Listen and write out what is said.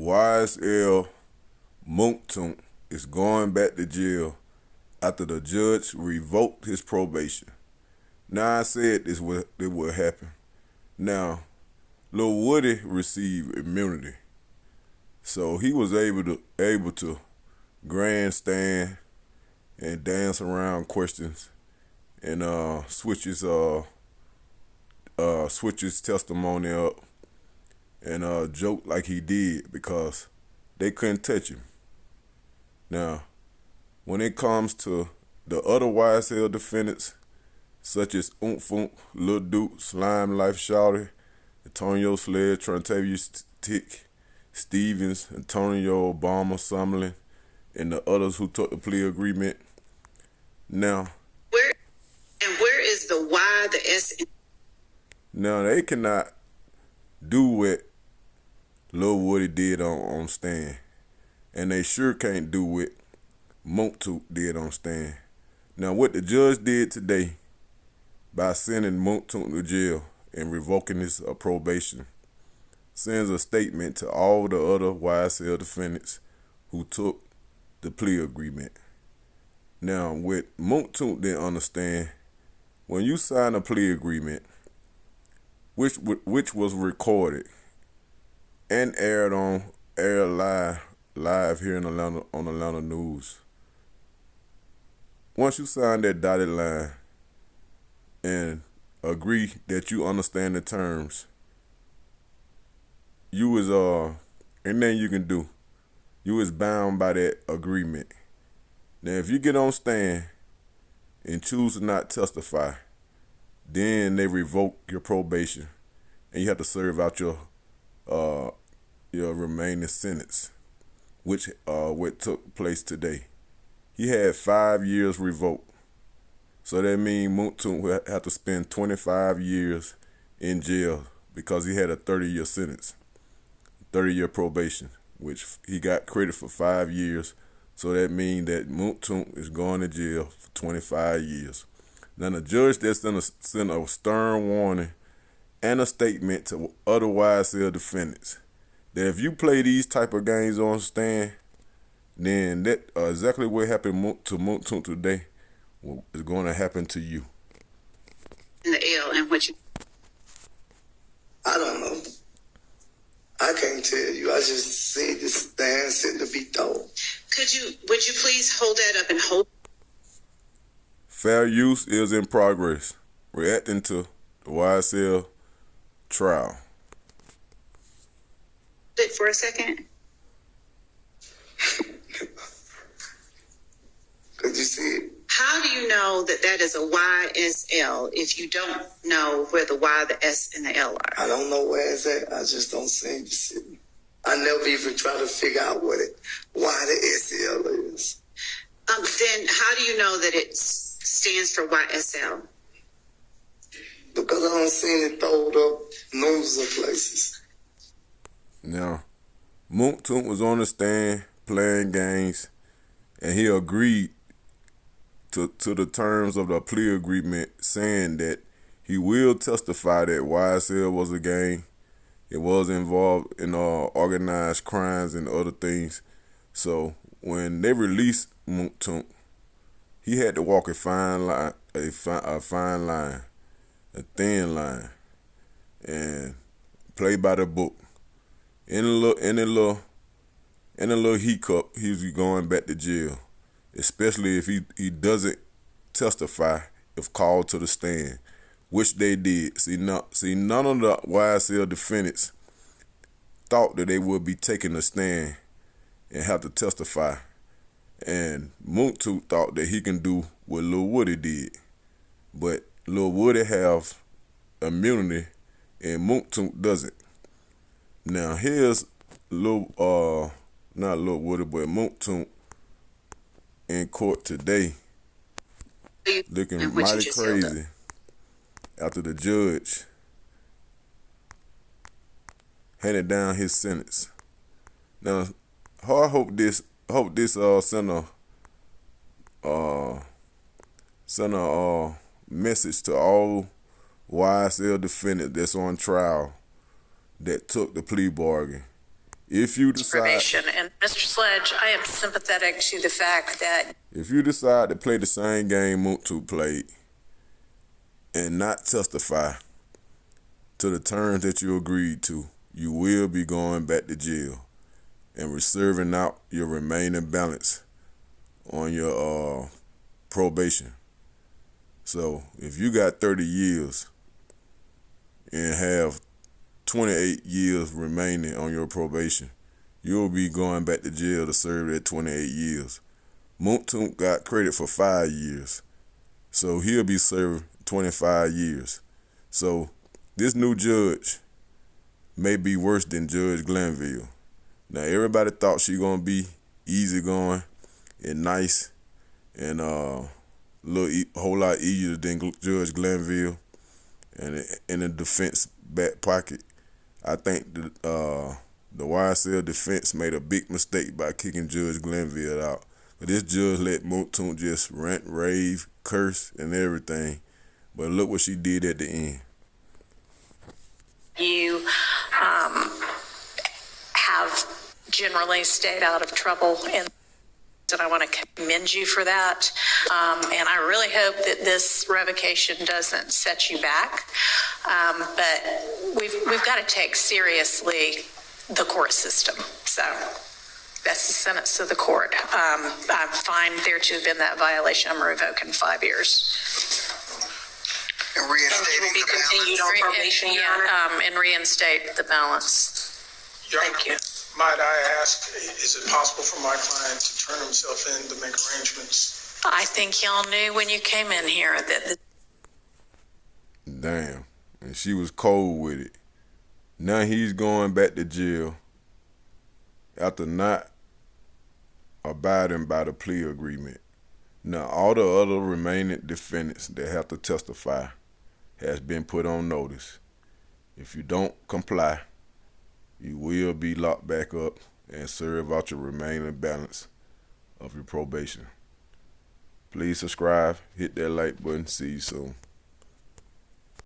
YSL Mounk Tounk is going back to jail after the judge revoked his probation. Now I said this would happen. Now, Lil Woody received immunity, so he was able to grandstand and dance around questions and switch his testimony up and joke like he did because they couldn't touch him. Now, when it comes to the other YSL defendants, such as Oomp Lil Duke, Slime Life Shawty, Antonio Sled, Trontavious Tick, Stevens, Antonio Obama, Summerlin, and the others who took the plea agreement. Now, where is the Y, the S? Now they cannot do what Lil Woody did on stand, and they sure can't do what Mounk Tounk did on stand. Now, what the judge did today by sending Mounk Tounk to jail and revoking his probation sends a statement to all the other YSL defendants who took the plea agreement. Now, what Mounk Tounk didn't understand, when you sign a plea agreement, which was recorded and aired live here in Atlanta on Atlanta News. Once you sign that dotted line and agree that you understand the terms, you is ain't nothing you can do. You is bound by that agreement. Now, if you get on stand and choose to not testify, then they revoke your probation, and you have to serve out your remaining sentence, which what took place today. He had 5 years revoked, so that means Mounk Tounk will have to spend 25 years in jail because he had a 30-year sentence, 30-year probation, which he got credit for 5 years. So that means that Mounk Tounk is going to jail for 25 years. Now, the judge that's going to send a stern warning and a statement to other YSL defendants that if you play these type of games on stand, then that exactly what happened to Mounk Tounk today is going to happen to you. In the L and what you... I don't know. I can't tell you. I just see this stand sitting to be told. Would you please hold that up and hold? Fair use is in progress, reacting to the YSL trial. It for a second. Could you see it? How do you know that that is a YSL if you don't know where the Y, the S, and the L are? I don't know where it's at. I just don't see it sitting. I never even try to figure out why the SL is. Then how do you know that it stands for YSL? Because I don't see it throwed up numbers of places. Now, Mounk Tounk was on the stand playing games, and he agreed to the terms of the plea agreement, saying that he will testify that YSL was a gang. It was involved in organized crimes and other things. So when they released Mounk Tounk, he had to walk a fine line, a thin line, and play by the book. In a little hiccup, he's going back to jail, especially if he doesn't testify if called to the stand, which they did. See, none of the YSL defendants thought that they would be taking a stand and have to testify. And Mounk Tounk thought that he can do what Lil Woody did. But Lil Woody have immunity and Mounk Tounk doesn't. Now here's not Lil Woody, but Mounk Tounk in court today looking mighty crazy after the judge handed down his sentence. Now, I hope this send a message to all YSL defendants that's on trial that took the plea bargain If you decide, probation. And Mr. Sledge, I am sympathetic to the fact that if you decide to play the same game Mounk Tounk played and not testify to the terms that you agreed to, you will be going back to jail and reserving out your remaining balance on your probation. So if you got 30 years and have 28 years remaining on your probation, you'll be going back to jail to serve that 28 years. Mounk Tounk got credit for 5 years, so he'll be serving 25 years. So this new judge may be worse than Judge Glanville. Now, everybody thought she gonna be easygoing and nice and a whole lot easier than Judge Glanville. And in the defense back pocket, I think the YSL defense made a big mistake by kicking Judge Glanville out. But this judge let Mounk Tounk just rant, rave, curse, and everything. But look what she did at the end. you have generally stayed out of trouble, and I want to commend you for that. And I really hope that this revocation doesn't set you back. But we've got to take seriously the court system. So that's the sentence of the court. I find there to have been that violation. I'm revoking 5 years. And reinstating will be the continued balance. on probation, Your Honor. And reinstate the balance. Your Thank Honor, you. might I ask, is it possible for my client to turn himself in to make arrangements? I think y'all knew when you came in here that Damn. And she was cold with it. Now he's going back to jail after not abiding by the plea agreement. Now, all the other remaining defendants that have to testify has been put on notice. If you don't comply, you will be locked back up and serve out your remaining balance of your probation. Please subscribe, hit that like button. See you soon.